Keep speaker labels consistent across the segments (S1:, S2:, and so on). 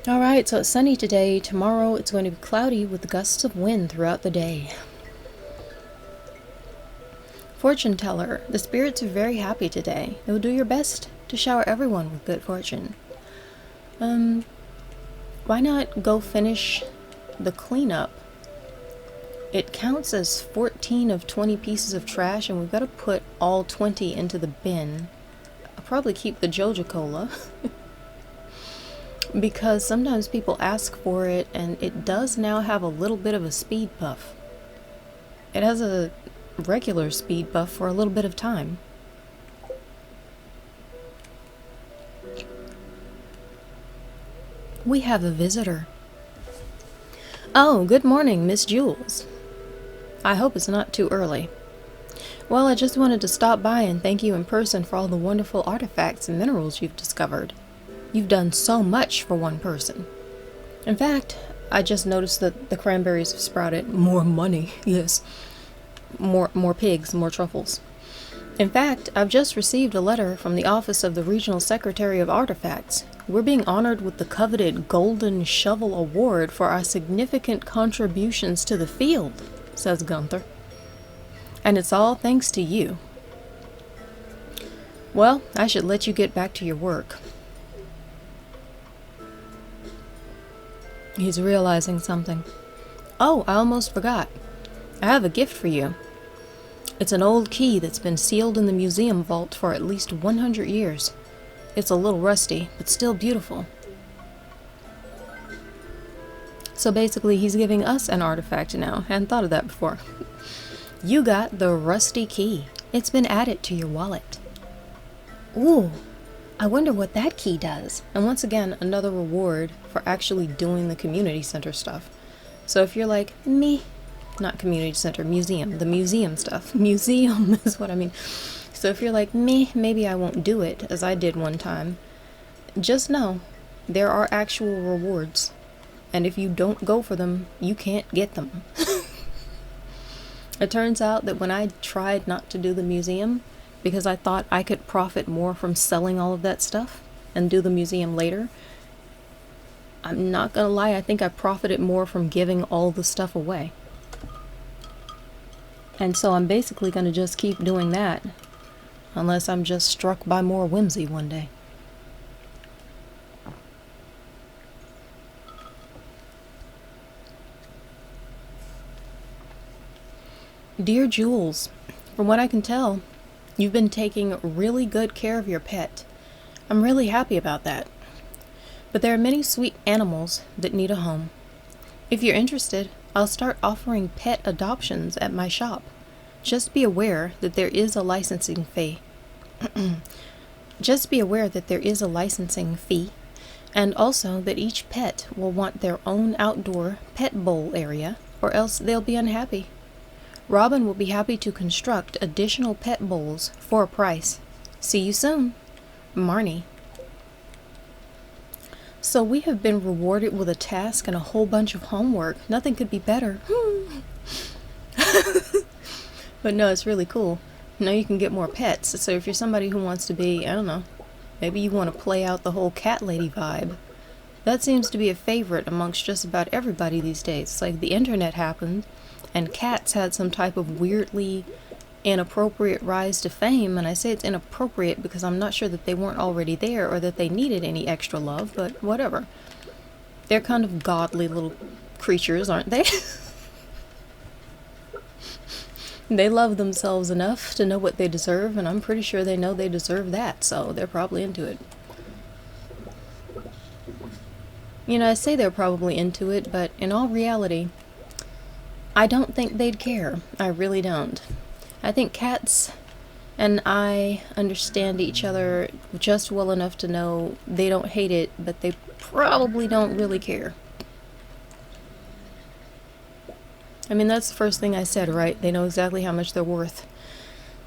S1: Alright, so it's sunny today. Tomorrow it's going to be cloudy with gusts of wind throughout the day. Fortune teller, the spirits are very happy today. They will do your best to shower everyone with good fortune. Why not go finish the cleanup? It counts as 14 of 20 pieces of trash, and we've got to put all 20 into the bin. I'll probably keep the Joja Cola. Because sometimes people ask for it, and it does now have a little bit of a speed buff. It has a regular speed buff for a little bit of time. We have a visitor. Oh, good morning, Miss Jules. I hope it's not too early. Well, I just wanted to stop by and thank you in person for all the wonderful artifacts and minerals you've discovered. You've done so much for one person. In fact, I just noticed that the cranberries have sprouted. More money, yes. More pigs, more truffles. In fact, I've just received a letter from the Office of the Regional Secretary of Artifacts. We're being honored with the coveted Golden Shovel Award for our significant contributions to the field, says Gunther. And it's all thanks to you. Well, I should let you get back to your work. He's realizing something. Oh, I almost forgot. I have a gift for you. It's an old key that's been sealed in the museum vault for at least 100 years. It's a little rusty, but still beautiful. So basically, he's giving us an artifact now. Hadn't thought of that before. You got the rusty key. It's been added to your wallet. Ooh, I wonder what that key does. And once again, another reward for actually doing the community center stuff. So if you're like, me, not community center, museum, the museum stuff. Museum is what I mean. So if you're like, me, maybe I won't do it, as I did one time. Just know, there are actual rewards. And if you don't go for them, you can't get them. It turns out that when I tried not to do the museum, because I thought I could profit more from selling all of that stuff and do the museum later, I'm not gonna lie, I think I profited more from giving all the stuff away. And so I'm basically gonna just keep doing that, unless I'm just struck by more whimsy one day. Dear Jules, from what I can tell, you've been taking really good care of your pet. I'm really happy about that. But there are many sweet animals that need a home. If you're interested, I'll start offering pet adoptions at my shop. Just be aware that there is a licensing fee. Just be aware that there is a licensing fee, and also that each pet will want their own outdoor pet bowl area, or else they'll be unhappy. Robin will be happy to construct additional pet bowls for a price. See you soon, Marnie. So we have been rewarded with a task and a whole bunch of homework. Nothing could be better. But no, it's really cool. Now you can get more pets. So if you're somebody who wants to be, I don't know, maybe you want to play out the whole cat lady vibe. That seems to be a favorite amongst just about everybody these days. It's like the internet happened, and cats had some type of weirdly inappropriate rise to fame, and I say it's inappropriate because I'm not sure that they weren't already there or that they needed any extra love, but whatever. They're kind of godly little creatures, aren't they? They love themselves enough to know what they deserve, and I'm pretty sure they know they deserve that, so they're probably into it. You know, I say they're probably into it, but in all reality, I don't think they'd care. I really don't. I think cats and I understand each other just well enough to know they don't hate it, but they probably don't really care. I mean, that's the first thing I said, right? They know exactly how much they're worth.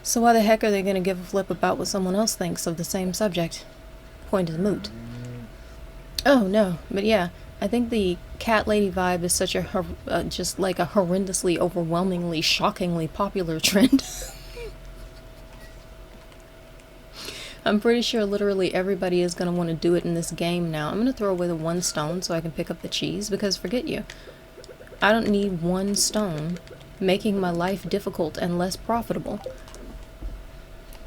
S1: So why the heck are they going to give a flip about what someone else thinks of the same subject? Point is moot. Oh, no, but yeah, I think the cat lady vibe is such a, just like a horrendously, overwhelmingly, shockingly popular trend. I'm pretty sure literally everybody is going to want to do it in this game now. I'm going to throw away the 1 stone so I can pick up the cheese, because forget you. I don't need 1 stone making my life difficult and less profitable.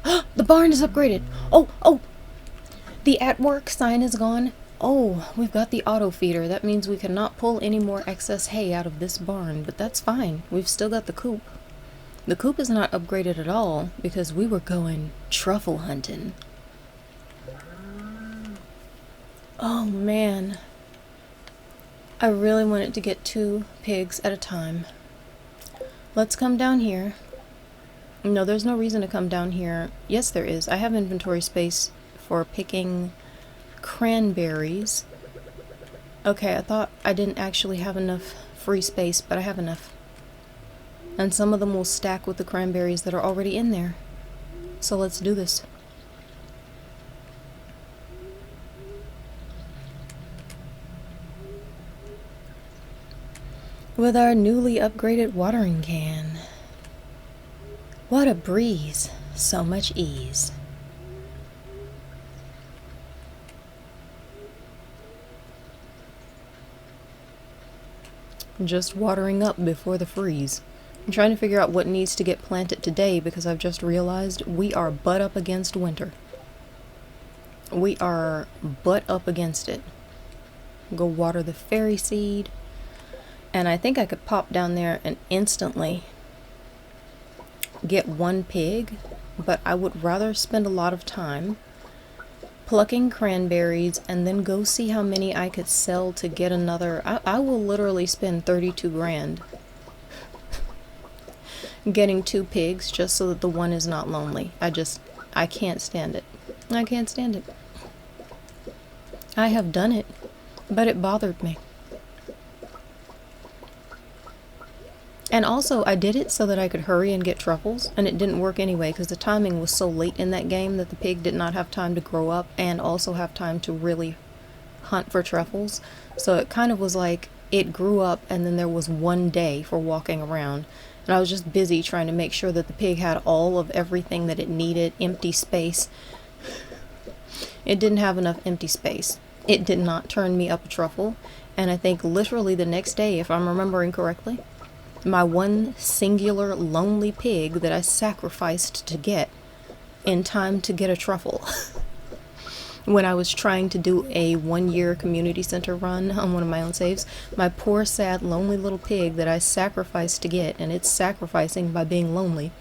S1: The barn is upgraded! Oh! The at work sign is gone. Oh, we've got the auto feeder. That means we cannot pull any more excess hay out of this barn, but that's fine. We've still got the coop. The coop is not upgraded at all because we were going truffle hunting. Oh man. I really wanted to get 2 pigs at a time. Let's come down here. No, there's no reason to come down here. Yes, there is. I have inventory space for picking cranberries. Okay, I thought I didn't actually have enough free space, but I have enough. And some of them will stack with the cranberries that are already in there. So let's do this. With our newly upgraded watering can. What a breeze. So much ease. Just watering up before the freeze. I'm trying to figure out what needs to get planted today because I've just realized we are butt up against winter. We are butt up against it. Go water the fairy seed. And I think I could pop down there and instantly get 1 pig, but I would rather spend a lot of time plucking cranberries and then go see how many I could sell to get another. I will literally spend 32 grand getting 2 pigs just so that the one is not lonely. I can't stand it. I can't stand it. I have done it, but it bothered me. And also, I did it so that I could hurry and get truffles, and it didn't work anyway because the timing was so late in that game that the pig did not have time to grow up and also have time to really hunt for truffles. So it kind of was like it grew up and then there was 1 day for walking around. And I was just busy trying to make sure that the pig had all of everything that it needed, empty space. It didn't have enough empty space. It did not turn me up a truffle. And I think literally the next day, if I'm remembering correctly, my 1 singular lonely pig that I sacrificed to get in time to get a truffle when I was trying to do a 1-year community center run on one of my own saves. My poor sad lonely little pig that I sacrificed to get, and it's sacrificing by being lonely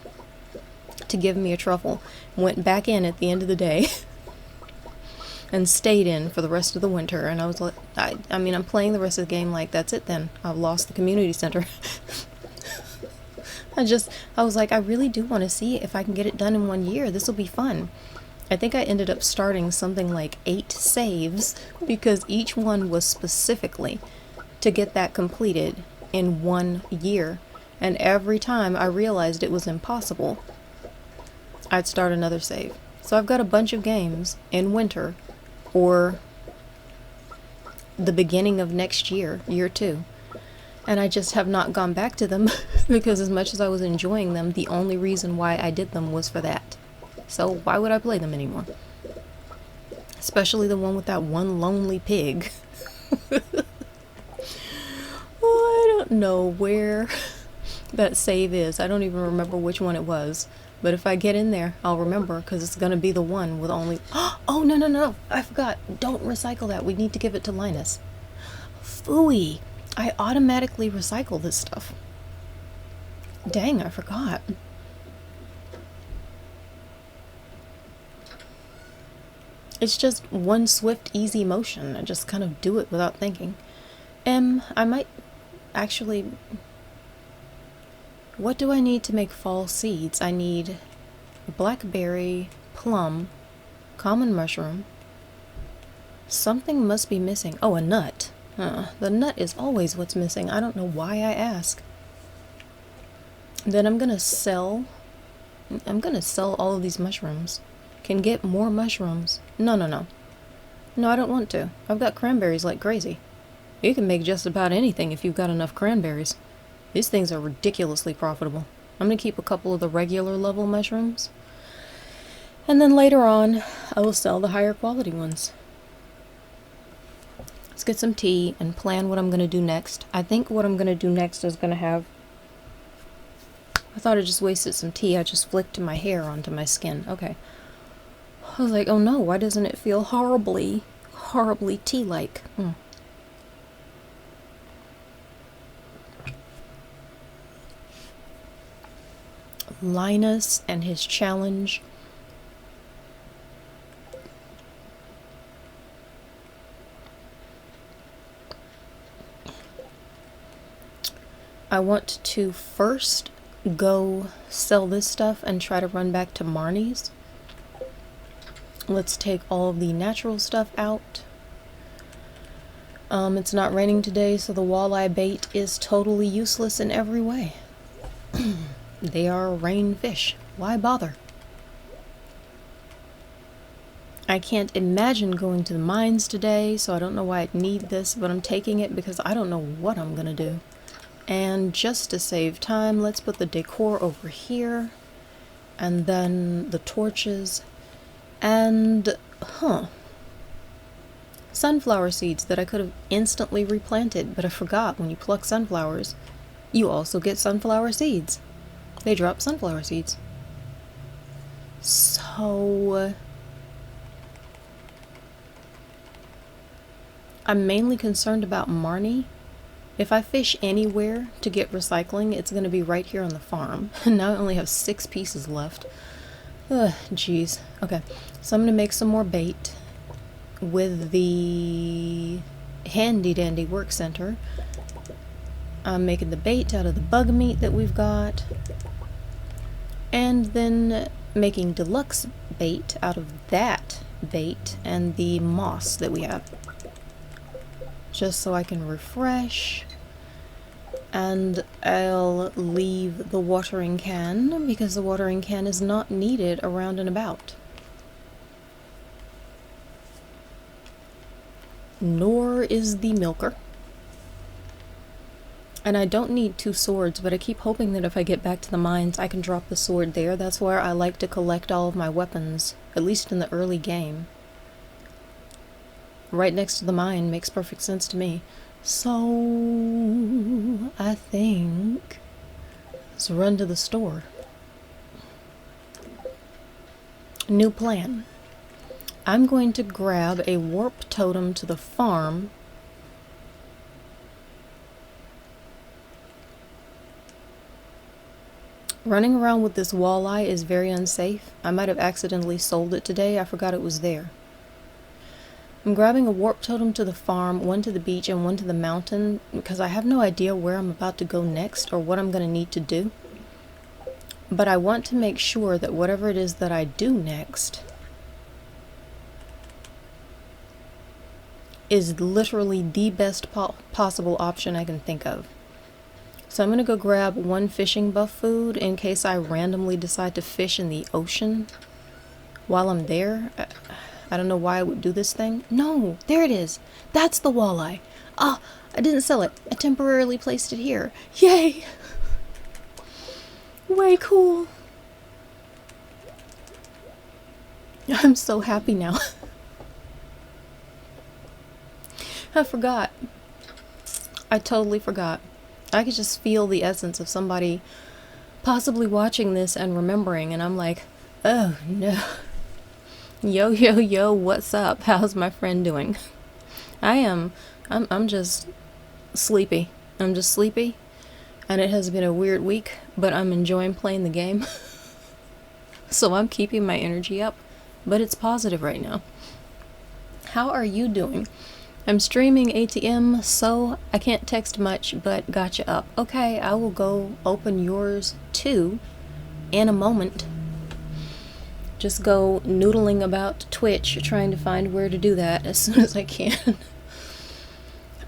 S1: to give me a truffle, went back in at the end of the day and stayed in for the rest of the winter. And I was like, I mean, I'm playing the rest of the game like, that's it then. I've lost the community center. I was like, I really do want to see if I can get it done in 1 year. This will be fun. I think I ended up starting something like 8 saves because each one was specifically to get that completed in 1 year. And every time I realized it was impossible, I'd start another save. So I've got a bunch of games in winter or the beginning of next year, year 2. And I just have not gone back to them because as much as I was enjoying them, the only reason why I did them was for that. So why would I play them anymore? Especially the one with that 1 lonely pig. Oh, I don't know where that save is. I don't even remember which one it was. But if I get in there, I'll remember because it's going to be the one with only... Oh, no. I forgot. Don't recycle that. We need to give it to Linus. Phooey. I automatically recycle this stuff. Dang, I forgot. It's just one swift, easy motion. I just kind of do it without thinking. I might actually... What do I need to make fall seeds? I need blackberry, plum, common mushroom. Something must be missing. Oh, a nut. The nut is always what's missing. I don't know why I ask. Then I'm gonna sell all of these mushrooms. Can get more mushrooms. No, I don't want to. I've got cranberries like crazy. You can make just about anything if you've got enough cranberries. These things are ridiculously profitable. I'm gonna keep a couple of the regular level mushrooms. And then later on, I will sell the higher quality ones. Let's get some tea and plan what I'm going to do next. I think what I'm going to do next is going to have... I thought I just wasted some tea. I just flicked my hair onto my skin. Okay. I was like, oh no, why doesn't it feel horribly tea-like? Linus and his challenge. I want to first go sell this stuff and try to run back to Marnie's. Let's take all of the natural stuff out. It's not raining today, so the walleye bait is totally useless in every way. They are rain fish. Why bother? I can't imagine going to the mines today, so I don't know why I'd need this, but I'm taking it because I don't know what I'm gonna do. And just to save time, let's put the decor over here, and then the torches, and, sunflower seeds that I could have instantly replanted, but I forgot when you pluck sunflowers, you also get sunflower seeds. They drop sunflower seeds. So... I'm mainly concerned about Marnie. If I fish anywhere to get recycling, it's going to be right here on the farm. Now I only have 6 pieces left. Ugh, jeez. Okay, so I'm going to make some more bait with the handy dandy work center. I'm making the bait out of the bug meat that we've got. And then making deluxe bait out of that bait and the moss that we have. Just so I can refresh. And I'll leave the watering can because the watering can is not needed around and about. Nor is the milker. And I don't need 2 swords, but I keep hoping that if I get back to the mines, I can drop the sword there. That's where I like to collect all of my weapons, at least in the early game. Right next to the mine makes perfect sense to me. So, I think... let's run to the store. New plan. I'm going to grab a warp totem to the farm. Running around with this walleye is very unsafe. I might have accidentally sold it today. I forgot it was there. I'm grabbing a warp totem to the farm, 1 to the beach, and 1 to the mountain, because I have no idea where I'm about to go next or what I'm going to need to do. But I want to make sure that whatever it is that I do next is literally the best possible option I can think of. So I'm going to go grab 1 fishing buff food in case I randomly decide to fish in the ocean while I'm there. I don't know why I would do this thing. No, there it is. That's the walleye. Ah, I didn't sell it. I temporarily placed it here. Yay! Way cool. I'm so happy now. I forgot. I totally forgot. I could just feel the essence of somebody possibly watching this and remembering, and I'm like, oh no. Yo, yo, yo, what's up? How's my friend doing? I'm just sleepy. I'm just sleepy, and it has been a weird week, but I'm enjoying playing the game. So I'm keeping my energy up, but it's positive right now. How are you doing? I'm streaming ATM, so I can't text much, but got you up. Okay, I will go open yours too in a moment. Just go noodling about Twitch, trying to find where to do that as soon as I can.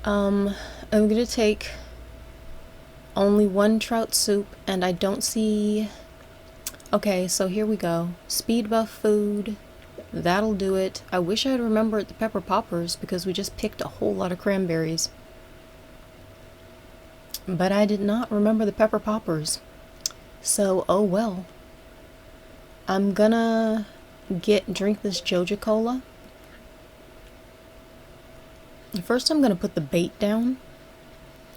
S1: I'm gonna take only 1 trout soup, and I don't see... Okay, so here we go. Speed buff food. That'll do it. I wish I'd remembered the pepper poppers because we just picked a whole lot of cranberries. But I did not remember the pepper poppers. So, oh well. I'm gonna drink this Joja Cola. First I'm gonna put the bait down.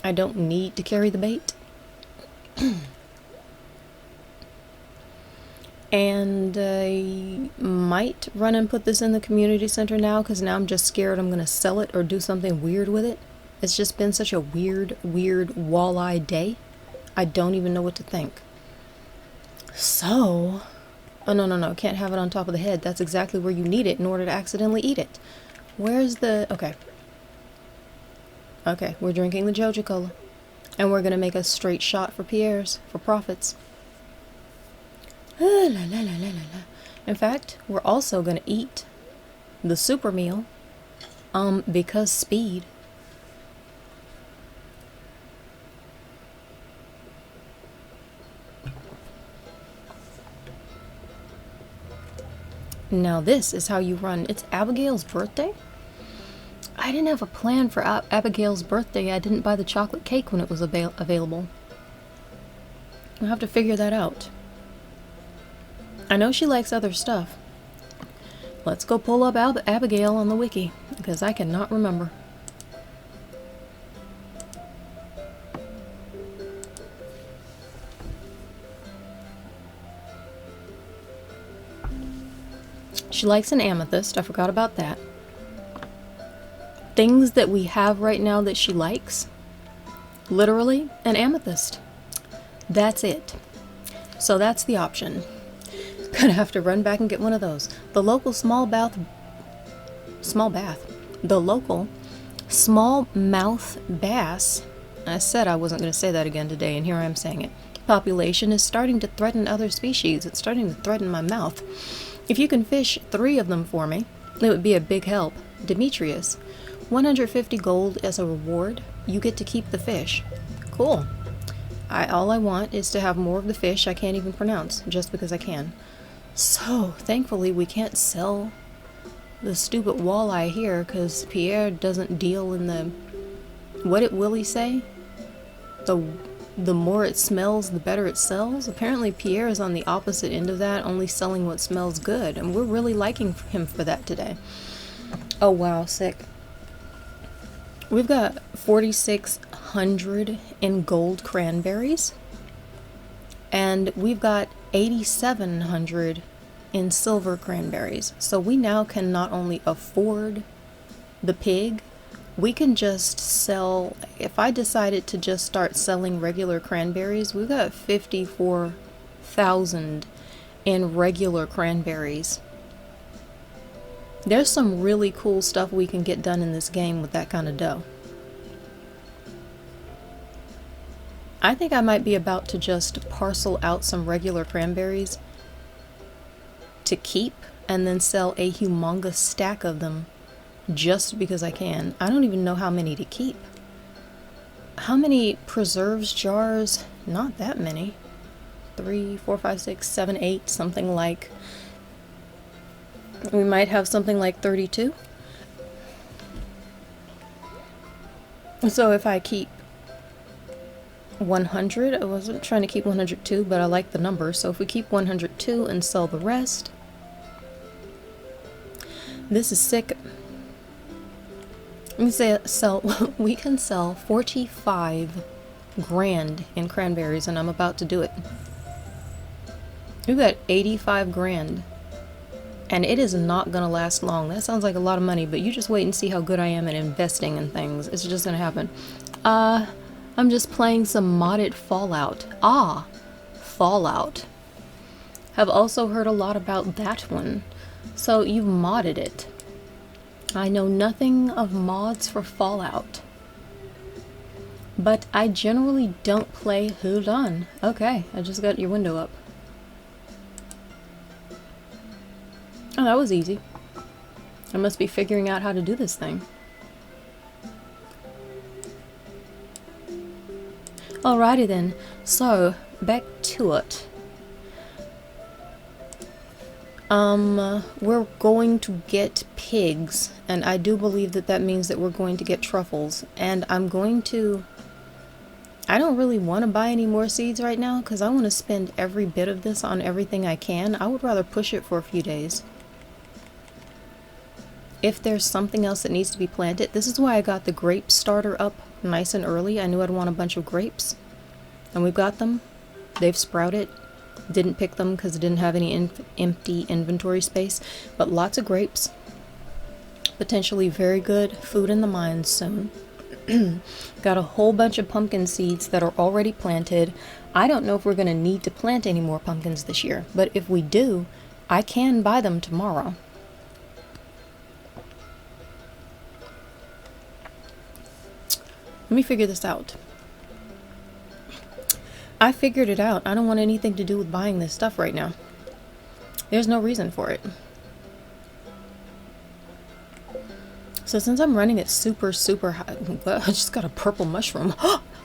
S1: I don't need to carry the bait. And I might run and put this in the community center now, because now I'm just scared I'm gonna sell it or do something weird with it. It's just been such a weird walleye day. I don't even know what to think. So, oh no, can't have it on top of the head. That's exactly where you need it in order to accidentally eat it. Where's the, okay, we're drinking the Joja Cola. And we're gonna make a straight shot for Pierre's, for profits. La, la, la, la, la, la. In fact, we're also gonna eat the super meal, because speed. Now this is how you run. It's Abigail's birthday? I didn't have a plan for Abigail's birthday. I didn't buy the chocolate cake when it was available. I'll have to figure that out. I know she likes other stuff. Let's go pull up Abigail on the wiki, because I cannot remember. She likes an amethyst. I forgot about that. Things that we have right now that she likes. Literally, an amethyst. That's it. So that's the option. Gonna have to run back and get one of those. The local smallmouth bass. I said I wasn't going to say that again today, and here I am saying it. Population is starting to threaten other species. It's starting to threaten my mouth. If you can fish 3 of them for me, it would be a big help. Demetrius, 150 gold as a reward. You get to keep the fish. Cool. All I want is to have more of the fish I can't even pronounce, just because I can. So, thankfully, we can't sell the stupid walleye here, because Pierre doesn't deal in the... What did Willie say? The more it smells, the better it sells? Apparently Pierre is on the opposite end of that, only selling what smells good, and we're really liking him for that today. Oh wow, sick. We've got 4,600 in gold cranberries, and we've got 8,700 in silver cranberries. So we now can not only afford the pig, we can just sell, if I decided to just start selling regular cranberries, we've got 54,000 in regular cranberries. There's some really cool stuff we can get done in this game with that kind of dough. I think I might be about to just parcel out some regular cranberries to keep and then sell a humongous stack of them just because I can. I don't even know how many to keep. How many preserves jars? Not that many. 3, 4, 5, 6, 7, 8, something like... We might have something like 32. So if I keep 100, I wasn't trying to keep 102, but I like the number. So if we keep 102 and sell the rest, this is sick. We can sell 45 grand in cranberries, and I'm about to do it. We've got 85 grand. And it is not gonna last long. That sounds like a lot of money, but you just wait and see how good I am at investing in things. It's just gonna happen. I'm just playing some modded Fallout. Fallout. Have also heard a lot about that one. So you've modded it. I know nothing of mods for Fallout. But I generally don't play... Hold on. Okay, I just got your window up. Oh, that was easy. I must be figuring out how to do this thing. Alrighty then. So, back to it. We're going to get pigs, and I do believe that that means that we're going to get truffles, and I'm going to... I don't really want to buy any more seeds right now, because I want to spend every bit of this on everything I can. I would rather push it for a few days. if there's something else that needs to be planted, this is why I got the grape starter up nice and early. I knew I'd want a bunch of grapes, and we've got them. They've sprouted. Didn't pick them because it didn't have any empty inventory space, but lots of grapes. Potentially very good food in the mines soon. Got a whole bunch of pumpkin seeds that are already planted. I don't know if we're going to need to plant any more pumpkins this year, but if we do, I can buy them tomorrow. Let me figure this out. I figured it out. I don't want anything to do with buying this stuff right now. There's no reason for it. So since I'm running it super high, I just got a purple mushroom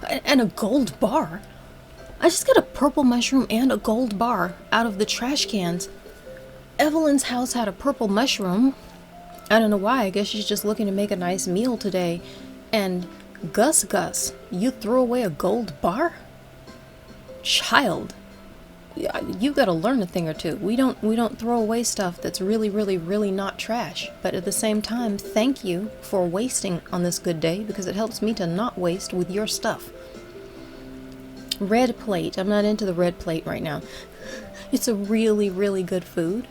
S1: and a gold bar. I just got a purple mushroom and a gold bar out of the trash cans. Evelyn's house had a purple mushroom. I don't know why. I guess she's just looking to make a nice meal today. And Gus, you threw away a gold bar? Child, you gotta learn a thing or two. We don't throw away stuff that's really not trash. But at the same time, thank you for wasting on this good day, because it helps me to not waste with your stuff. Red plate. I'm not into the red plate right now. It's a really good food.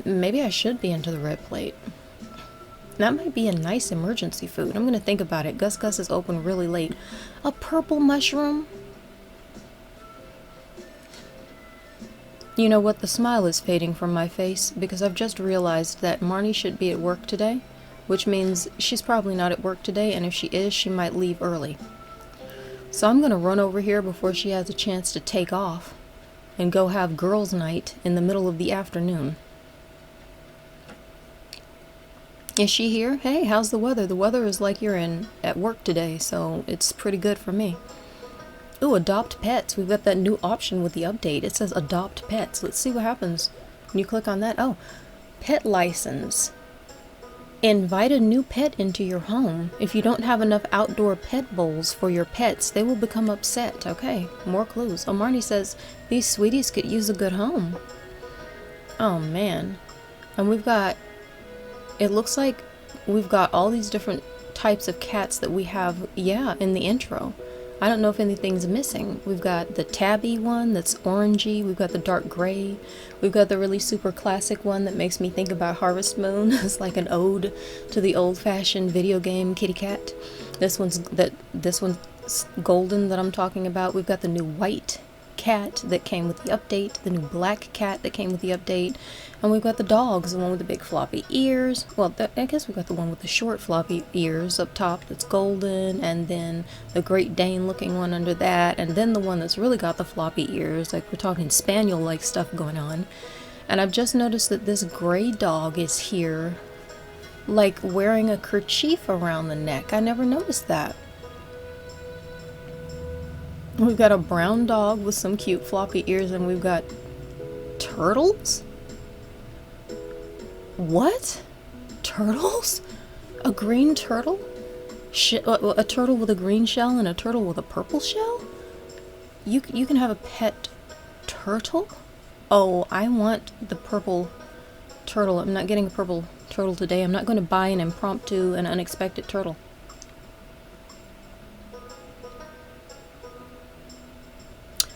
S1: Maybe I should be into the red plate. That might be a nice emergency food. I'm gonna think about it. Gus is open really late. A purple mushroom? You know what? The smile is fading from my face because I've just realized that Marnie should be at work today, which means she's probably not at work today, and if she is, she might leave early. So I'm gonna run over here before she has a chance to take off and go have girls' night in the middle of the afternoon. Is she here? Hey, how's the weather? The weather is like you're at work today, so it's pretty good for me. Ooh, adopt pets. We've got that new option with the update. It says adopt pets. Let's see what happens when you click on that. Oh, pet license. Invite a new pet into your home. If you don't have enough outdoor pet bowls for your pets, they will become upset. Okay, more clues. Oh, Marnie says these sweeties could use a good home. Oh, man. And we've got... It looks like we've got all these different types of cats that we have, in the intro. I don't know if anything's missing. We've got the tabby one that's orangey. We've got the dark gray. We've got the really super classic one that makes me think about Harvest Moon. It's like an ode to the old-fashioned video game kitty cat. This one's golden that I'm talking about. We've got the new white cat that came with the update, the new black cat that came with the update, and we've got the dogs, the one with the big floppy ears. Well, I guess we've got the one with the short floppy ears up top that's golden, and then the Great Dane looking one under that, and then the one that's really got the floppy ears, like we're talking spaniel like stuff going on. And I've just noticed that this gray dog is here like wearing a kerchief around the neck. I never noticed that. We've got a brown dog with some cute floppy ears, and we've got turtles? What? Turtles? A green turtle? A turtle with a green shell and a turtle with a purple shell? You can have a pet turtle? Oh, I want the purple turtle. I'm not getting a purple turtle today. I'm not going to buy an impromptu and unexpected turtle.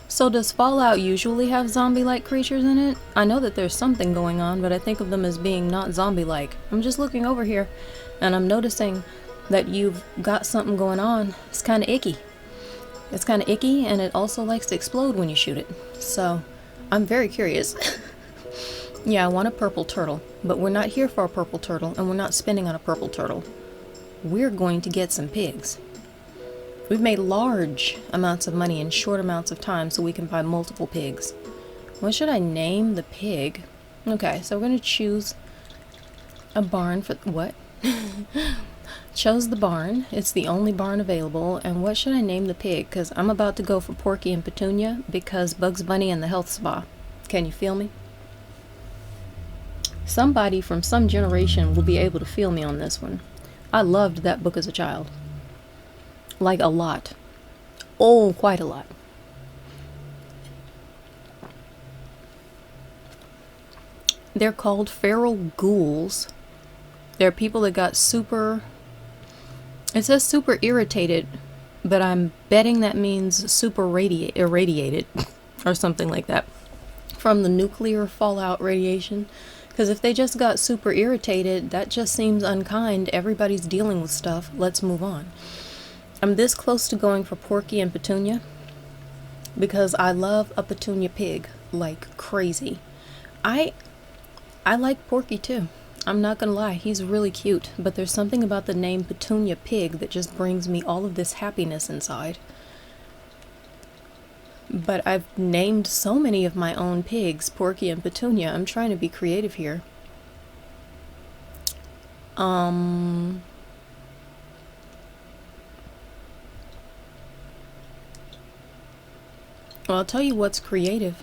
S1: So does Fallout usually have zombie-like creatures in it? I know that there's something going on, but I think of them as being not zombie-like. I'm just looking over here, and I'm noticing that you've got something going on. It's kind of icky. It's kind of icky, and it also likes to explode when you shoot it. So, I'm very curious. Yeah, I want a purple turtle, but we're not here for a purple turtle, and we're not spending on a purple turtle. We're going to get some pigs. We've made large amounts of money in short amounts of time so we can buy multiple pigs. What should I name the pig? Okay, so we're going to choose a barn for... What? Chose the barn. It's the only barn available. And what should I name the pig? Because I'm about to go for Porky and Petunia because Bugs Bunny and the Health Spa. Can you feel me? Somebody from some generation will be able to feel me on this one. I loved that book as a child. Like a lot. Oh, quite a lot. They're called feral ghouls. There are people that got super, it says super irritated, but I'm betting that means super irradiated or something like that from the nuclear fallout radiation. Because if they just got super irritated, that just seems unkind. Everybody's dealing with stuff. Let's move on. I'm this close to going for Porky and Petunia because I love a Petunia pig like crazy. I like Porky too. I'm not gonna lie, he's really cute, but there's something about the name Petunia Pig that just brings me all of this happiness inside. But I've named so many of my own pigs, Porky and Petunia. I'm trying to be creative here. Well, I'll tell you what's creative.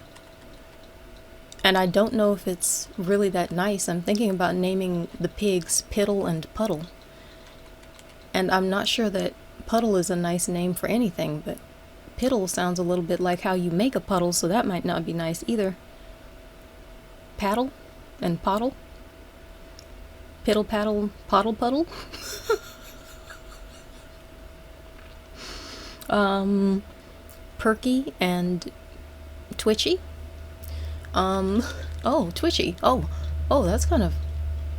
S1: And I don't know if it's really that nice. I'm thinking about naming the pigs Piddle and Puddle. And I'm not sure that Puddle is a nice name for anything, but Piddle sounds a little bit like how you make a puddle, so that might not be nice either. Paddle and Poddle? Piddle, paddle, poddle, puddle? Perky and Twitchy? Oh, Twitchy. Oh,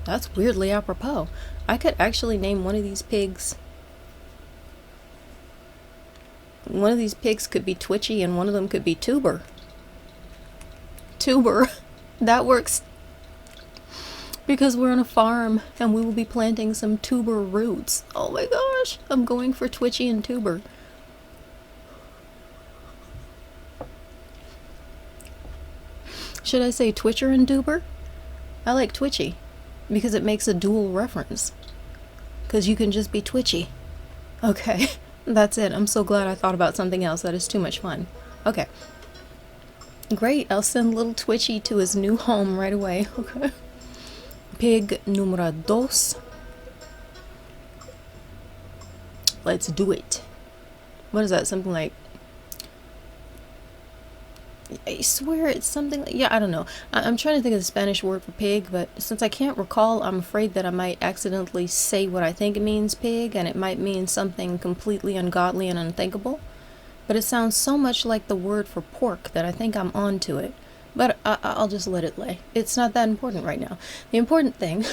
S1: that's weirdly apropos. I could actually name one of these pigs. One of these pigs could be Twitchy and one of them could be Tuber. Tuber. That works. Because we're on a farm and we will be planting some tuber roots. Oh my gosh. I'm going for Twitchy and Tuber. Should I say Twitcher and Tuber? I like Twitchy because it makes a dual reference. Because you can just be Twitchy. Okay, that's it. I'm so glad I thought about something else. That is too much fun. Okay. Great, I'll send little Twitchy to his new home right away. Okay. Pig numero dos. Let's do it. What is that? Something like... I swear it's something like, yeah, I don't know. I'm trying to think of the Spanish word for pig, but since I can't recall, I'm afraid that I might accidentally say what I think it means pig, and it might mean something completely ungodly and unthinkable. But it sounds so much like the word for pork that I think I'm on to it. But I'll just let it lay. It's not that important right now. The important thing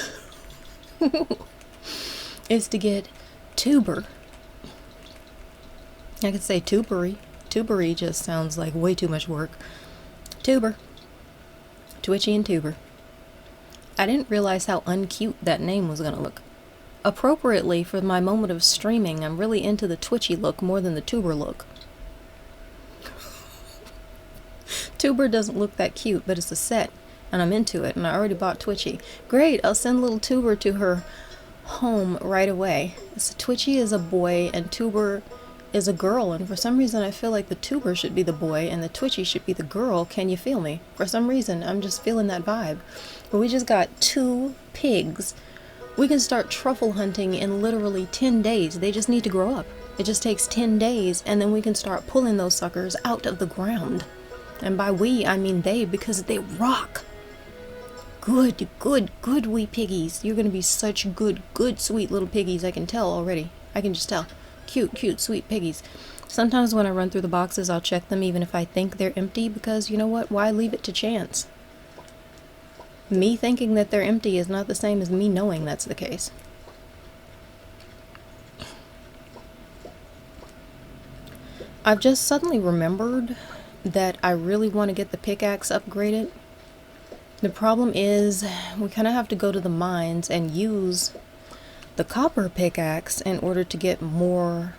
S1: is to get tuber. I could say tubery. Tubery just sounds like way too much work. Tuber. Twitchy and Tuber. I didn't realize how uncute that name was gonna look. Appropriately, for my moment of streaming, I'm really into the Twitchy look more than the Tuber look. Tuber doesn't look that cute, but it's a set, and I'm into it, and I already bought Twitchy. Great, I'll send little Tuber to her home right away. So Twitchy is a boy, and Tuber is a girl, and for some reason I feel like the Tuber should be the boy and the Twitchy should be the girl. Can you feel me? For some reason, I'm just feeling that vibe. But we just got 2 pigs. We can start truffle hunting in literally 10 days. They just need to grow up. It just takes 10 days, and then we can start pulling those suckers out of the ground. And by we, I mean they, because they rock. Good wee piggies. You're gonna be such good, sweet little piggies. I can tell already. I can just tell. Cute, sweet piggies. Sometimes when I run through the boxes, I'll check them even if I think they're empty, because you know what? Why leave it to chance? Me thinking that they're empty is not the same as me knowing that's the case. I've just suddenly remembered that I really want to get the pickaxe upgraded. The problem is we kind of have to go to the mines and use the copper pickaxe in order to get more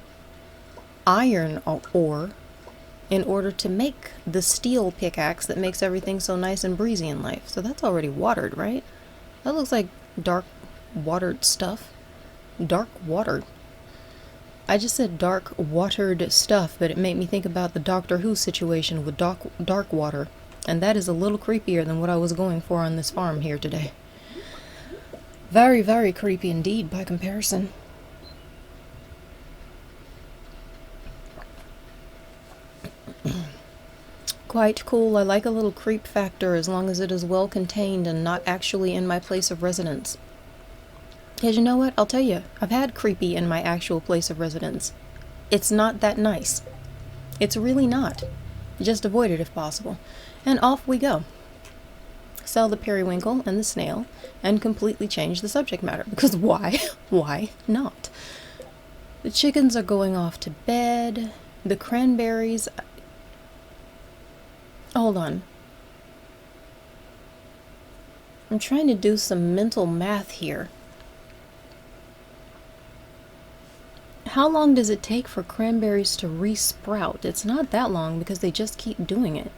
S1: iron ore in order to make the steel pickaxe that makes everything so nice and breezy in life. So that's already watered, right? That looks like dark watered stuff. Dark watered. I just said dark watered stuff, but it made me think about the Doctor Who situation with dark water. And that is a little creepier than what I was going for on this farm here today. Very, very creepy indeed by comparison. Quite cool. I like a little creep factor as long as it is well contained and not actually in my place of residence. Because you know what? I'll tell you, I've had creepy in my actual place of residence. It's not that nice. It's really not. Just avoid it if possible. And off we go. Sell the periwinkle and the snail and completely change the subject matter. Because why? Why not? The chickens are going off to bed. The cranberries... Hold on. I'm trying to do some mental math here. How long does it take for cranberries to re-sprout? It's not that long because they just keep doing it.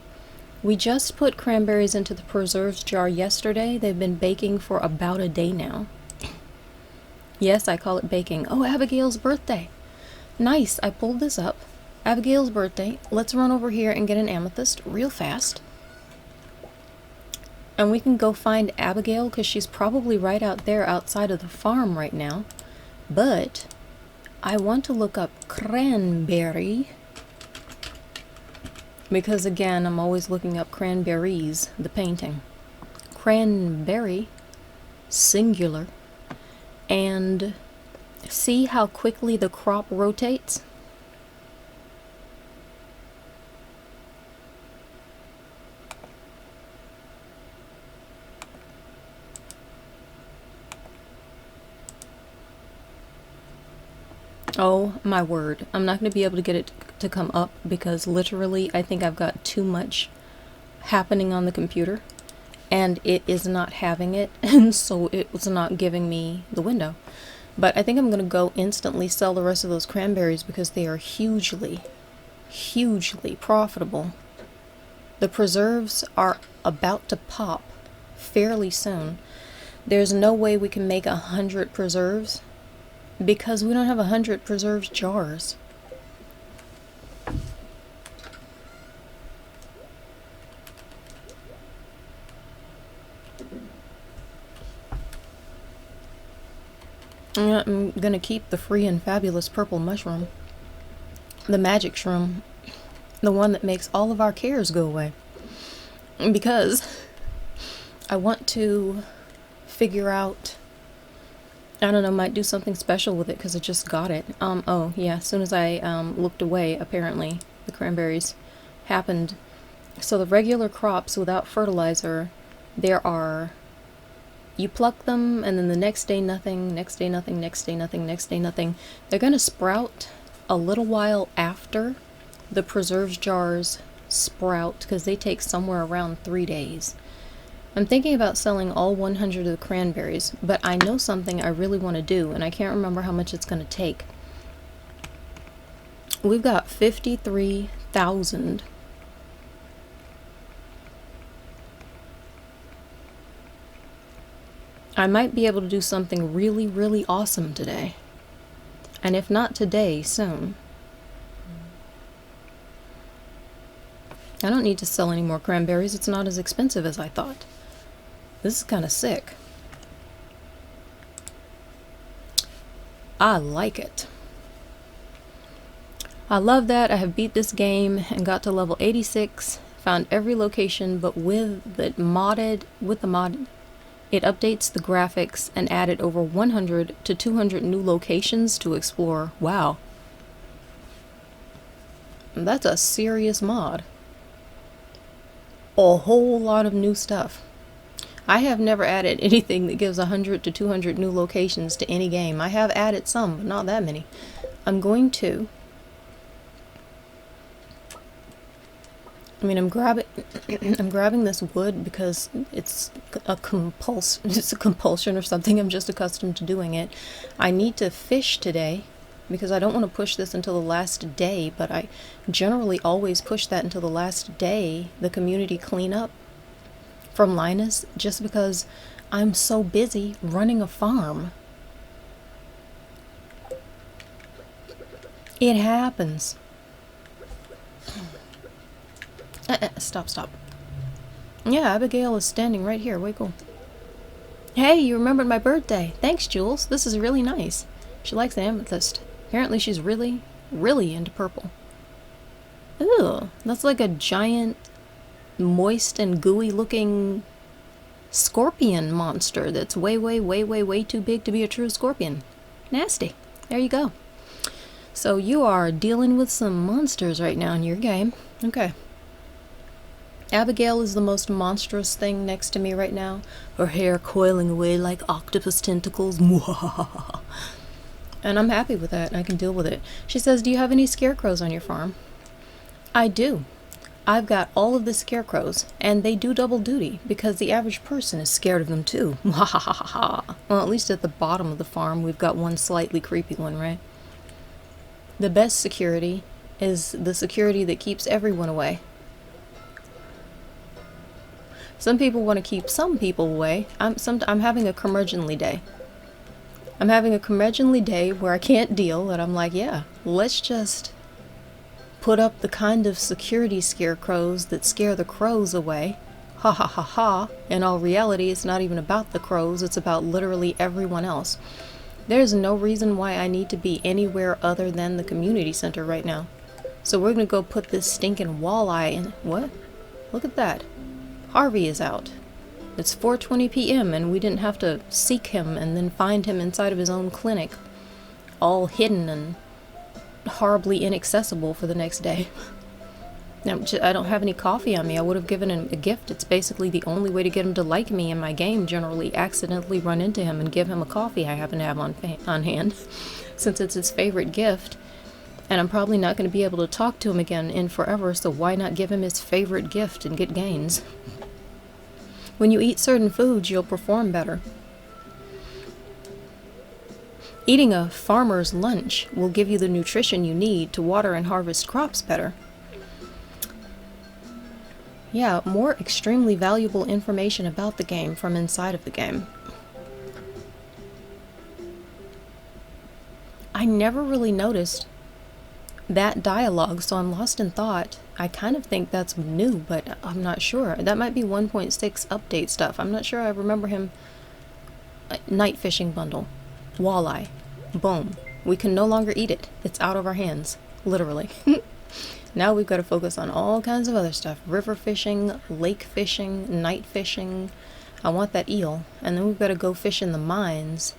S1: We just put cranberries into the preserves jar yesterday. They've been baking for about a day now. Yes, I call it baking. Oh, Abigail's birthday. Nice, I pulled this up. Abigail's birthday. Let's run over here and get an amethyst real fast. And we can go find Abigail because she's probably right out there outside of the farm right now. But I want to look up Cranberry. Because again, I'm always looking up cranberries, the painting. Cranberry, singular. And see how quickly the crop rotates? Oh my word, I'm not going to be able to get it to come up because literally I think I've got too much happening on the computer and it is not having it, and so it was not giving me the window. But I think I'm going to go instantly sell the rest of those cranberries because they are hugely, hugely profitable. The preserves are about to pop fairly soon. There's no way we can make 100 preserves because we don't have 100 preserves jars. I'm gonna keep the free and fabulous purple mushroom. The magic shroom. The one that makes all of our cares go away. Because I want to figure out, I don't know, might do something special with it because I just got it. Oh yeah, as soon as I looked away, apparently the cranberries happened. So the regular crops without fertilizer, there are, you pluck them and then the next day nothing, next day nothing, next day nothing, next day nothing. They're gonna sprout a little while after the preserves jars sprout because they take somewhere around 3 days. I'm thinking about selling all 100 of the cranberries, but I know something I really want to do, and I can't remember how much it's going to take. We've got 53,000. I might be able to do something really, really awesome today. And if not today, soon. I don't need to sell any more cranberries. It's not as expensive as I thought. This is kind of sick. I like it. I love that I have beat this game and got to level 86, found every location, but with the mod, it updates the graphics and added over 100 to 200 new locations to explore. Wow. That's a serious mod. A whole lot of new stuff. I have never added anything that gives 100 to 200 new locations to any game. I have added some, but not that many. I'm going to... I'm grabbing this wood because it's a compulsion or something. I'm just accustomed to doing it. I need to fish today because I don't want to push this until the last day, but I generally always push that until the last day, the community cleanup from Linus, just because I'm so busy running a farm. It happens. Stop. Yeah, Abigail is standing right here. Way cool. Hey, you remembered my birthday. Thanks, Jules. This is really nice. She likes the amethyst. Apparently she's really, really into purple. Ooh, that's like a giant, moist and gooey looking scorpion monster that's way, way, way, way, way too big to be a true scorpion. Nasty. There you go. So you are dealing with some monsters right now in your game. Okay. Abigail is the most monstrous thing next to me right now. Her hair coiling away like octopus tentacles. And I'm happy with that. I can deal with it. She says, do you have any scarecrows on your farm? I do. I've got all of the scarecrows, and they do double duty, because the average person is scared of them too. Well, at least at the bottom of the farm, we've got one slightly creepy one, right? The best security is the security that keeps everyone away. Some people want to keep some people away. I'm having a curmudgeonly day. I'm having a curmudgeonly day where I can't deal, and I'm like, yeah, let's just put up the kind of security scarecrows that scare the crows away. Ha ha ha ha. In all reality, it's not even about the crows, it's about literally everyone else. There's no reason why I need to be anywhere other than the community center right now. So we're gonna go put this stinking walleye in. What? Look at that. Harvey is out. It's 4:20 p.m. and we didn't have to seek him and then find him inside of his own clinic, all hidden and horribly inaccessible for the next day. Now, I don't have any coffee on me. I would have given him a gift. It's basically the only way to get him to like me in my game. Generally, accidentally run into him and give him a coffee I happen to have on hand, since it's his favorite gift. And I'm probably not going to be able to talk to him again in forever, so why not give him his favorite gift and get gains? When you eat certain foods, you'll perform better. Eating a farmer's lunch will give you the nutrition you need to water and harvest crops better. Yeah, more extremely valuable information about the game from inside of the game. I never really noticed that dialogue, so I'm lost in thought. I kind of think that's new, but I'm not sure. That might be 1.6 update stuff. I'm not sure. I remember him. Night fishing bundle. Walleye. Boom. We can no longer eat it. It's out of our hands. Literally. Now we've got to focus on all kinds of other stuff. River fishing, lake fishing, night fishing. I want that eel. And then we've got to go fish in the mines.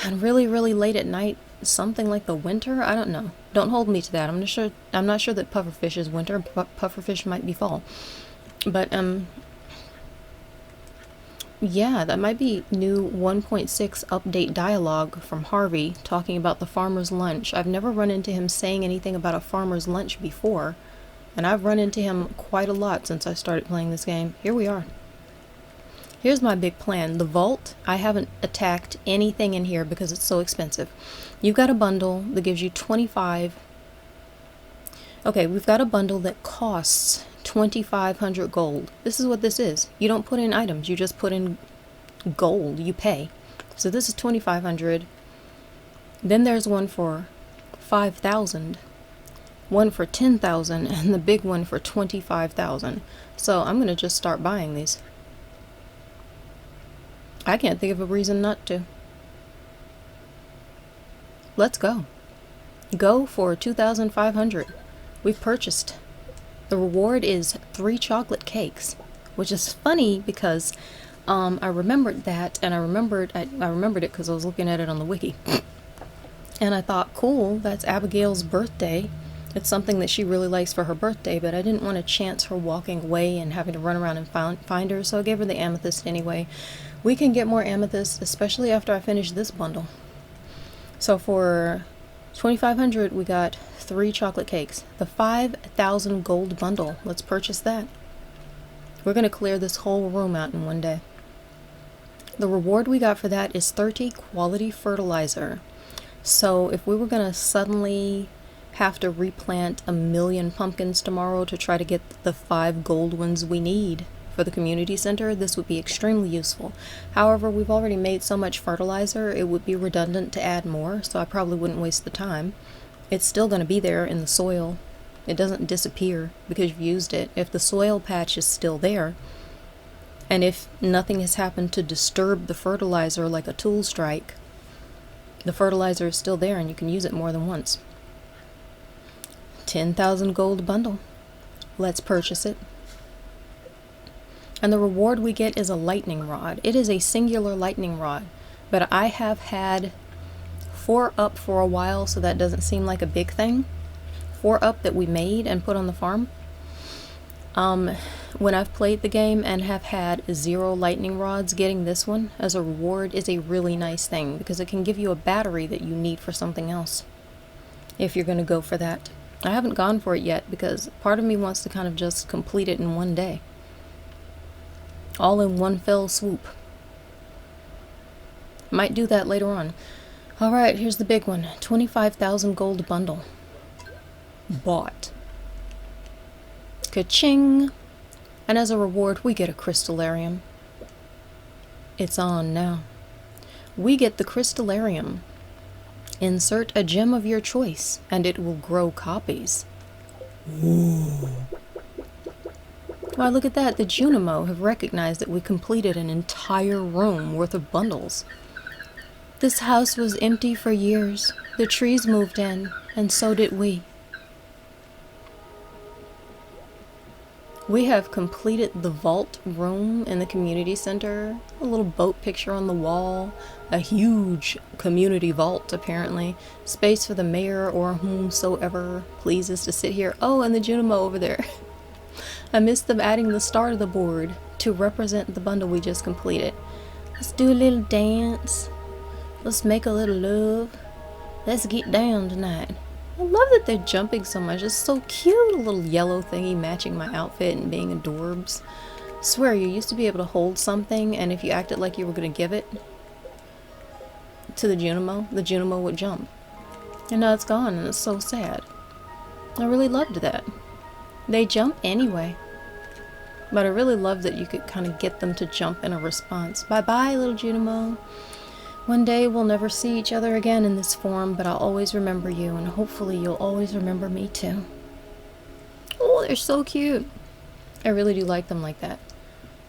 S1: And really, really late at night, something like the winter? I don't know. Don't hold me to that. I'm not sure that pufferfish is winter. Pufferfish might be fall. But, yeah, that might be new 1.6 update dialogue from Harvey talking about the farmer's lunch. I've never run into him saying anything about a farmer's lunch before, and I've run into him quite a lot since I started playing this game. Here we are. Here's my big plan. The vault, I haven't attacked anything in here because it's so expensive. You've got a bundle that gives you 25. Okay, we've got a bundle that costs 2,500 gold. This is what this is. You don't put in items, you just put in gold. You pay. So this is 2,500. Then there's one for 5,000. One for 10,000 and the big one for 25,000. So I'm going to just start buying these. I can't think of a reason not to. Let's go. Go for 2,500. We've purchased. The reward is 3 chocolate cakes, which is funny because I remembered that, and I remembered it because I was looking at it on the wiki. And I thought, cool, that's Abigail's birthday. It's something that she really likes for her birthday, but I didn't want to chance her walking away and having to run around and find her, so I gave her the amethyst anyway. We can get more amethyst, especially after I finish this bundle. So for 2,500, we got 3 chocolate cakes. The 5,000 gold bundle. Let's purchase that. We're going to clear this whole room out in one day. The reward we got for that is 30 quality fertilizer. So if we were going to suddenly have to replant 1,000,000 pumpkins tomorrow to try to get the 5 gold ones we need for the community center, this would be extremely useful. However, we've already made so much fertilizer, it would be redundant to add more, so I probably wouldn't waste the time. It's still going to be there in the soil. It doesn't disappear because you've used it. If the soil patch is still there, and if nothing has happened to disturb the fertilizer like a tool strike, the fertilizer is still there and you can use it more than once. 10,000 gold bundle. Let's purchase it. And the reward we get is a lightning rod. It is a singular lightning rod, but I have had 4 up for a while, so that doesn't seem like a big thing. 4 up that we made and put on the farm. When I've played the game and have had 0 lightning rods, getting this one as a reward is a really nice thing because it can give you a battery that you need for something else if you're going to go for that. I haven't gone for it yet because part of me wants to kind of just complete it in one day. All in one fell swoop. Might do that later on. Alright, here's the big one. 25,000 gold bundle. Bought. Ka-ching! And as a reward, we get a crystallarium. It's on now. We get the crystallarium. Insert a gem of your choice, and it will grow copies. Ooh. Why, look at that. The Junimo have recognized that we completed an entire room worth of bundles. This house was empty for years. The trees moved in, and so did we. We have completed the vault room in the community center, a little boat picture on the wall, a huge community vault apparently, space for the mayor or whomsoever pleases to sit here. Oh, and the Junimo over there. I missed them adding the star to the board to represent the bundle we just completed. Let's do a little dance. Let's make a little love. Let's get down tonight. I love that they're jumping so much. It's so cute. A little yellow thingy matching my outfit and being adorbs. Swear, you used to be able to hold something, and if you acted like you were going to give it to the Junimo would jump. And now it's gone, and it's so sad. I really loved that. They jump anyway. But I really love that you could kind of get them to jump in a response. Bye-bye, little Junimo. One day we'll never see each other again in this form, but I'll always remember you, and hopefully you'll always remember me too. Oh, they're so cute. I really do like them like that.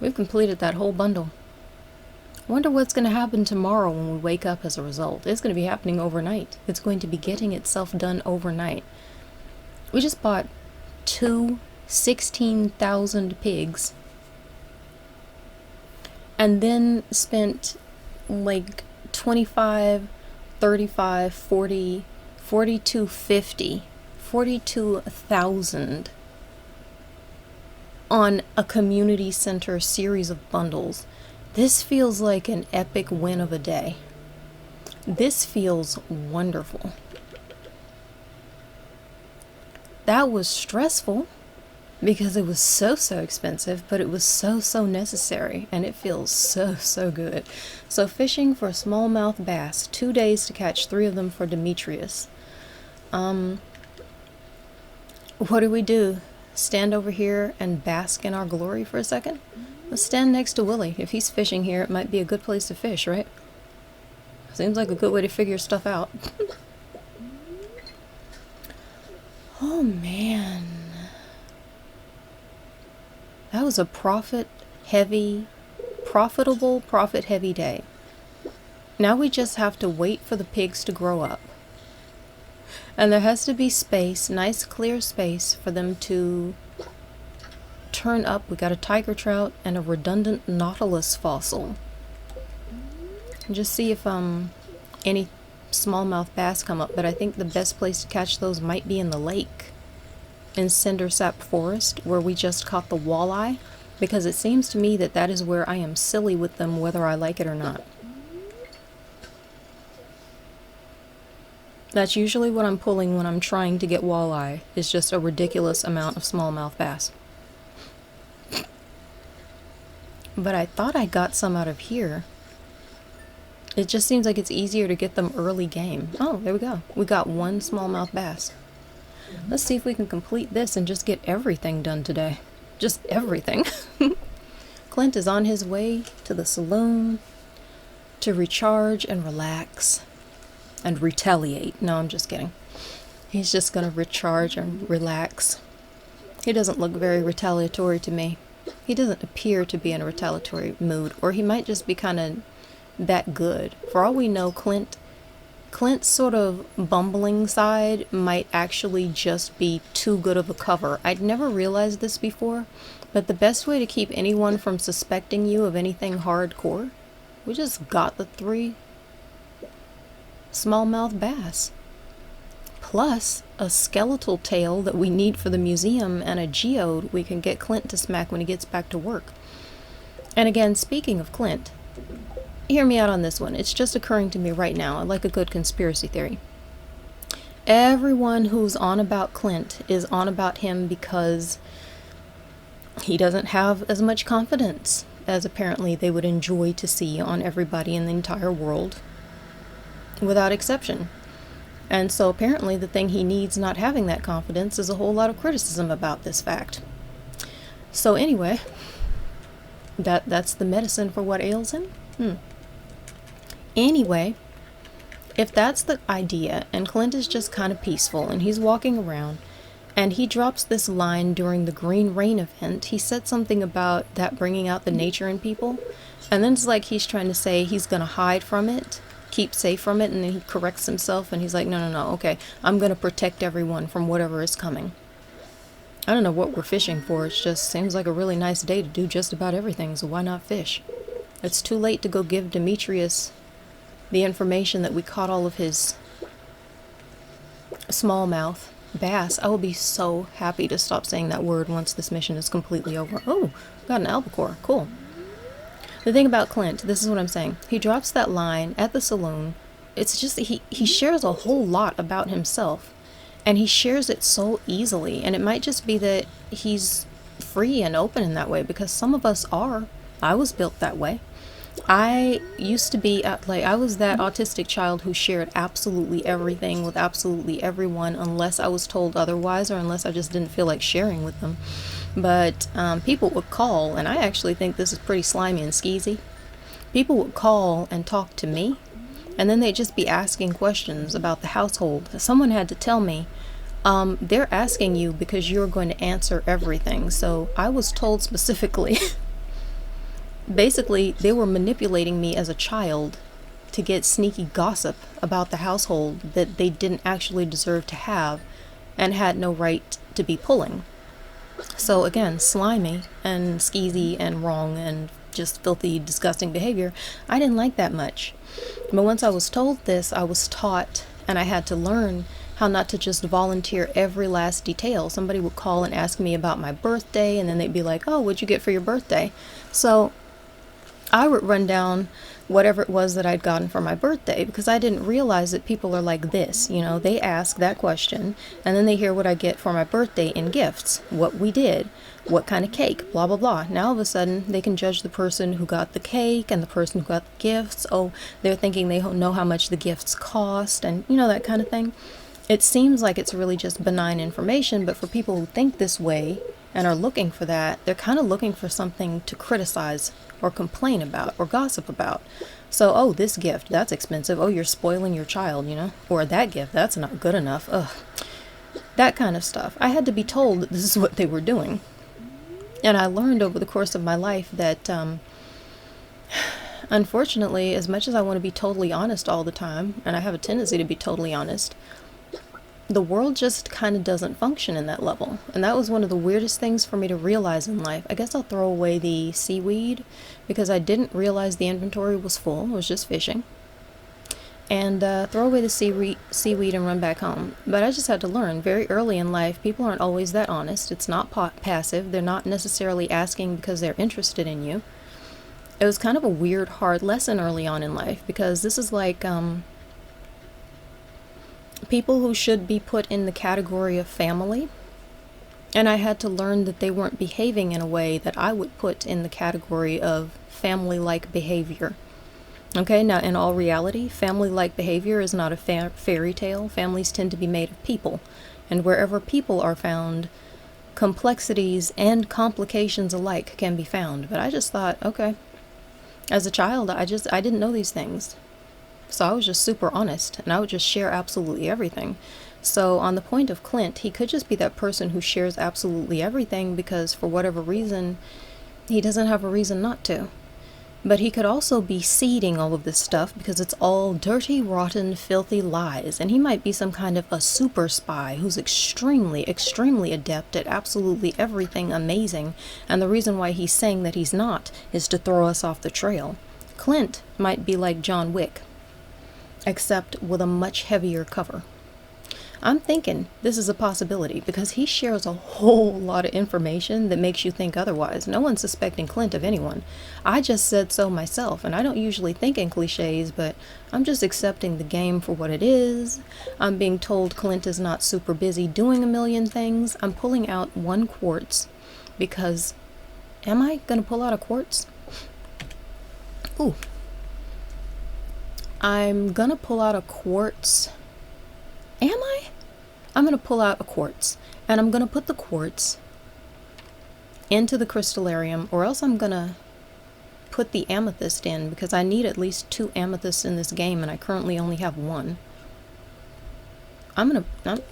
S1: We've completed that whole bundle. Wonder what's going to happen tomorrow when we wake up as a result. It's going to be happening overnight. It's going to be getting itself done overnight. We just bought 2 16,000 pigs. And then spent like 25, 35, 40, 42, 50, 42,000 on a community center series of bundles. This feels like an epic win of a day. This feels wonderful. That was stressful because it was so expensive, but it was so necessary, and it feels so good. So fishing for smallmouth bass, 2 days to catch 3 of them for Demetrius. What do we do? Stand over here and bask in our glory for a second? Let's stand next to Willie. If he's fishing here, it might be a good place to fish, right? Seems like a good way to figure stuff out. Oh man. That was a profit-heavy day. Now we just have to wait for the pigs to grow up. And there has to be space, nice clear space, for them to turn up. We got a tiger trout and a redundant nautilus fossil. And just see if any smallmouth bass come up, but I think the best place to catch those might be in the lake. In Cindersap Forest, where we just caught the walleye, because it seems to me that that is where I am silly with them whether I like it or not. That's usually what I'm pulling when I'm trying to get walleye, is just a ridiculous amount of smallmouth bass. But I thought I got some out of here. It just seems like it's easier to get them early game. Oh, there we go. We got 1 smallmouth bass. Let's see if we can complete this and just get everything done today. Just everything. Clint is on his way to the saloon to recharge and relax and retaliate. No, I'm just kidding. He's just gonna recharge and relax. He doesn't look very retaliatory to me. He doesn't appear to be in a retaliatory mood, or he might just be kind of that good. For all we know, Clint's sort of bumbling side might actually just be too good of a cover. I'd never realized this before, But the best way to keep anyone from suspecting you of anything hardcore, we just got the 3 smallmouth bass. Plus a skeletal tail that we need for the museum and a geode we can get Clint to smack when he gets back to work. And again, speaking of Clint, hear me out on this one. It's just occurring to me right now. I like a good conspiracy theory. Everyone who's on about Clint is on about him because he doesn't have as much confidence as apparently they would enjoy to see on everybody in the entire world, without exception. And so apparently the thing he needs not having that confidence is a whole lot of criticism about this fact. So anyway, that's the medicine for what ails him? Anyway, if that's the idea, and Clint is just kind of peaceful, and he's walking around, and he drops this line during the Green Rain event, he said something about that bringing out the nature in people, and then it's like he's trying to say he's gonna hide from it, keep safe from it, and then he corrects himself, and he's like, no, okay, I'm gonna protect everyone from whatever is coming. I don't know what we're fishing for, it just seems like a really nice day to do just about everything, so why not fish? It's too late to go give Demetrius the information that we caught all of his smallmouth bass. I will be so happy to stop saying that word once this mission is completely over. Oh, got an albacore. Cool. The thing about Clint, this is what I'm saying. He drops that line at the saloon. It's just he shares a whole lot about himself, and he shares it so easily. And it might just be that he's free and open in that way, because some of us are. I was built that way. I used to be I was that autistic child who shared absolutely everything with absolutely everyone unless I was told otherwise, or unless I just didn't feel like sharing with them. But people would call, and I actually think this is pretty slimy and skeezy. People would call and talk to me, and then they'd just be asking questions about the household. Someone had to tell me, they're asking you because you're going to answer everything. So I was told specifically basically, they were manipulating me as a child to get sneaky gossip about the household that they didn't actually deserve to have and had no right to be pulling. So again, slimy and skeezy and wrong and just filthy, disgusting behavior. I didn't like that much. But once I was told this, I was taught, and I had to learn how not to just volunteer every last detail. Somebody would call and ask me about my birthday, and then they'd be like, oh, what'd you get for your birthday? So I would run down whatever it was that I'd gotten for my birthday, because I didn't realize that people are like this. You know, they ask that question, and then they hear what I get for my birthday in gifts, what we did, what kind of cake, blah, blah, blah. Now all of a sudden, they can judge the person who got the cake and the person who got the gifts. Oh, they're thinking they know how much the gifts cost, and you know, that kind of thing. It seems like it's really just benign information, but for people who think this way and are looking for that, they're kind of looking for something to criticize or complain about or gossip about. So, oh, this gift, that's expensive. Oh, you're spoiling your child, you know? Or that gift, that's not good enough. Ugh. That kind of stuff. I had to be told that this is what they were doing. And I learned over the course of my life that, unfortunately, as much as I want to be totally honest all the time, and I have a tendency to be totally honest, the world just kind of doesn't function in that level. And that was one of the weirdest things for me to realize in life. I guess I'll throw away the seaweed because I didn't realize the inventory was full. I was just fishing. And throw away the seaweed and run back home. But I just had to learn very early in life, people aren't always that honest. It's not passive. They're not necessarily asking because they're interested in you. It was kind of a weird, hard lesson early on in life, because this is like people who should be put in the category of family, and I had to learn that they weren't behaving in a way that I would put in the category of family-like behavior. Okay, now in all reality, family-like behavior is not a fairy tale. Families tend to be made of people, and wherever people are found, complexities and complications alike can be found. But I just thought, okay, as a child, I didn't know these things. So I was just super honest, and I would just share absolutely everything. So on the point of Clint, he could just be that person who shares absolutely everything because for whatever reason, he doesn't have a reason not to. But he could also be seeding all of this stuff because it's all dirty, rotten, filthy lies. And he might be some kind of a super spy who's extremely, extremely adept at absolutely everything amazing. And the reason why he's saying that he's not is to throw us off the trail. Clint might be like John Wick, except with a much heavier cover. I'm thinking this is a possibility because he shares a whole lot of information that makes you think otherwise. No one's suspecting Clint of anyone. I just said so myself, and I don't usually think in cliches, but I'm just accepting the game for what it is. I'm being told Clint is not super busy doing a million things. I'm pulling out 1 quartz because... Am I going to pull out a quartz? Ooh. I'm going to pull out a quartz. Am I? I'm going to pull out a quartz, and I'm going to put the quartz into the crystallarium, or else I'm going to put the amethyst in, because I need at least 2 amethysts in this game, and I currently only have 1.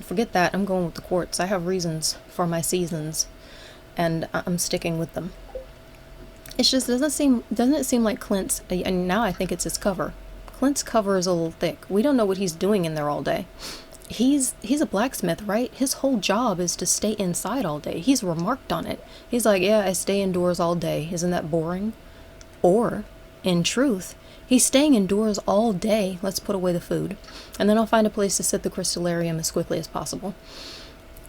S1: Forget that, I'm going with the quartz. I have reasons for my seasons, and I'm sticking with them. It just doesn't it seem like Clint's, and now I think it's his cover. Clint's cover is a little thick. We don't know what he's doing in there all day. He's a blacksmith, right? His whole job is to stay inside all day. He's remarked on it. He's like, yeah, I stay indoors all day. Isn't that boring? Or, in truth, he's staying indoors all day. Let's put away the food. And then I'll find a place to set the crystallarium as quickly as possible.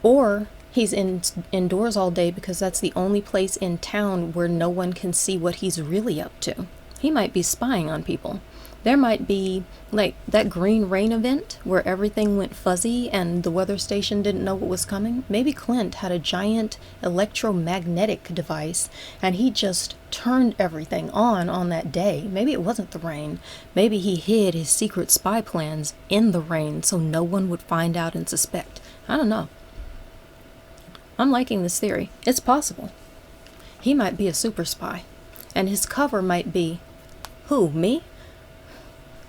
S1: Or, he's indoors all day because that's the only place in town where no one can see what he's really up to. He might be spying on people. There might be, like, that green rain event where everything went fuzzy and the weather station didn't know what was coming. Maybe Clint had a giant electromagnetic device and he just turned everything on that day. Maybe it wasn't the rain. Maybe he hid his secret spy plans in the rain so no one would find out and suspect. I don't know. I'm liking this theory. It's possible. He might be a super spy. And his cover might be... Who, me?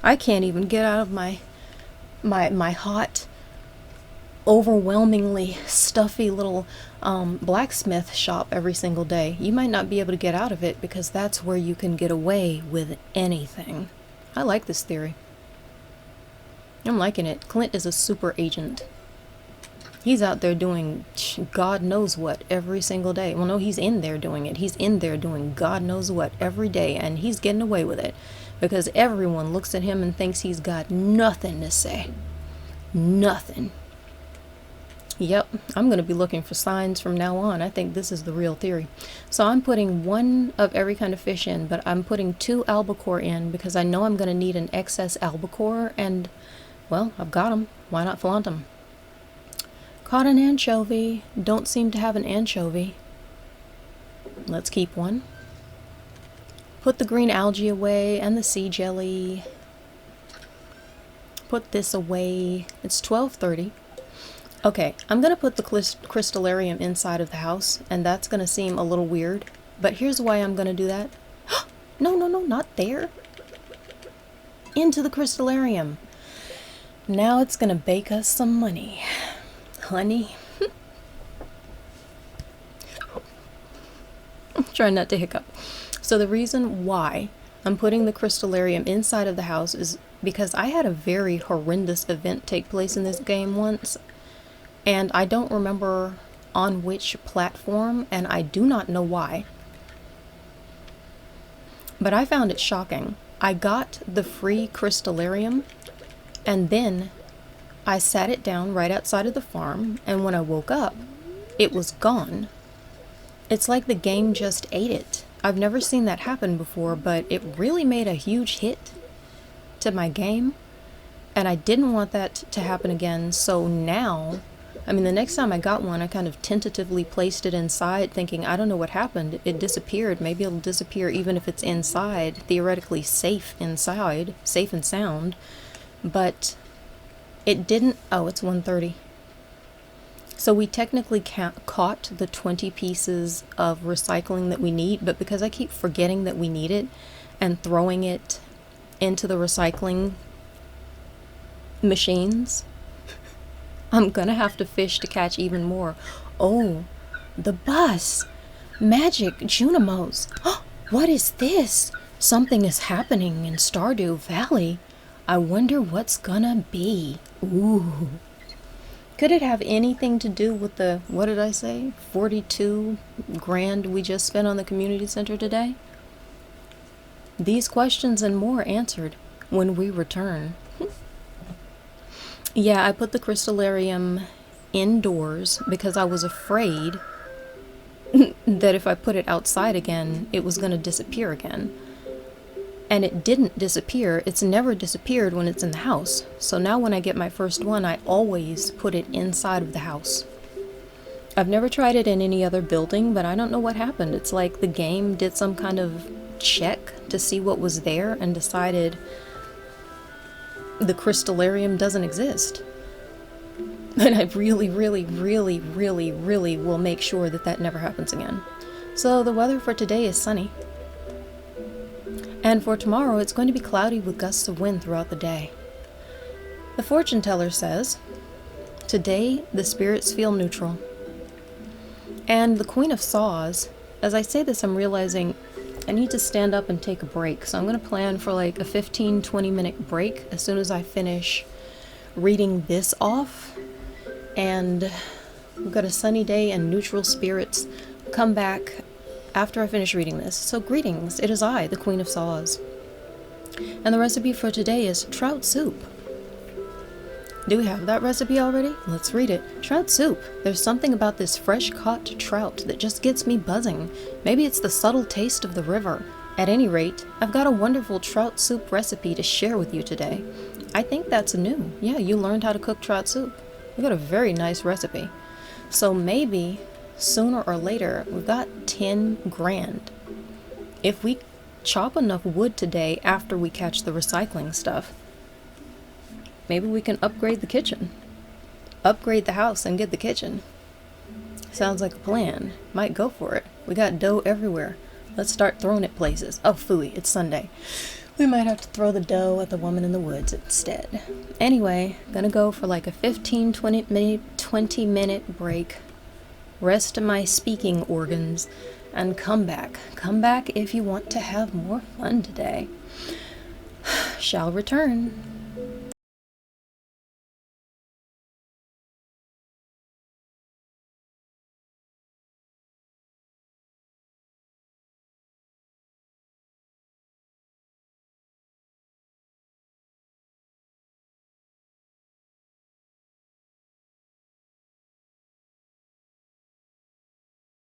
S1: I can't even get out of my hot, overwhelmingly stuffy little blacksmith shop every single day. You might not be able to get out of it because that's where you can get away with anything. I like this theory. I'm liking it. Clint is a super agent. He's out there doing God knows what every single day. Well, no, he's in there doing it. He's in there doing God knows what every day, and he's getting away with it. Because everyone looks at him and thinks he's got nothing to say. Nothing. Yep, I'm going to be looking for signs from now on. I think this is the real theory. So I'm putting 1 of every kind of fish in, but I'm putting 2 albacore in because I know I'm going to need an excess albacore, and, well, I've got them. Why not flaunt them? Caught an anchovy. Don't seem to have an anchovy. Let's keep 1. Put the green algae away and the sea jelly. Put this away. It's 12:30. Okay, I'm going to put the crystallarium inside of the house, and that's going to seem a little weird. But here's why I'm going to do that. No, not there. Into the crystallarium. Now it's going to bake us some money. Honey. I'm trying not to hiccup. So the reason why I'm putting the crystallarium inside of the house is because I had a very horrendous event take place in this game once, and I don't remember on which platform, and I do not know why. But I found it shocking. I got the free crystallarium, and then I sat it down right outside of the farm, and when I woke up, it was gone. It's like the game just ate it. I've never seen that happen before, but it really made a huge hit to my game, and I didn't want that to happen again. So now, I mean, the next time I got one, I kind of tentatively placed it inside, thinking, I don't know what happened. It disappeared. Maybe it'll disappear even if it's inside, theoretically safe inside, safe and sound. But it didn't. Oh, it's 1:30. So we technically caught the 20 pieces of recycling that we need, but because I keep forgetting that we need it and throwing it into the recycling machines, I'm gonna have to fish to catch even more. Oh, the bus! Magic Junimos! What is this? Something is happening in Stardew Valley. I wonder what's gonna be. Ooh. Could it have anything to do with the, what did I say, 42 grand we just spent on the community center today? These questions and more answered when we return. Yeah, I put the crystallarium indoors because I was afraid that if I put it outside again, it was going to disappear again. And it didn't disappear. It's never disappeared when it's in the house. So now when I get my first one, I always put it inside of the house. I've never tried it in any other building, but I don't know what happened. It's like the game did some kind of check to see what was there and decided the crystallarium doesn't exist. And I really, really, really, really, really will make sure that that never happens again. So the weather for today is sunny. And for tomorrow, it's going to be cloudy with gusts of wind throughout the day. The fortune teller says, today the spirits feel neutral. And the Queen of Saws, as I say this, I'm realizing I need to stand up and take a break. So I'm going to plan for like a 15-20 minute break as soon as I finish reading this off. And we've got a sunny day and neutral spirits. Come back after I finish reading this. So greetings, it is I, the Queen of Saws. And the recipe for today is trout soup. Do we have that recipe already? Let's read it. Trout soup. There's something about this fresh caught trout that just gets me buzzing. Maybe it's the subtle taste of the river. At any rate, I've got a wonderful trout soup recipe to share with you today. I think that's new. Yeah, you learned how to cook trout soup. We got a very nice recipe. So maybe sooner or later we've got 10 grand. If we chop enough wood today after we catch the recycling stuff, maybe we can upgrade the kitchen. Upgrade the house and get the kitchen. Sounds like a plan. Might go for it. We got dough everywhere. Let's start throwing it places. Oh, phooey, it's Sunday. We might have to throw the dough at the woman in the woods instead. Anyway, gonna go for like a 20 minute break. Rest my speaking organs and come back. Come back if you want to have more fun today. Shall return.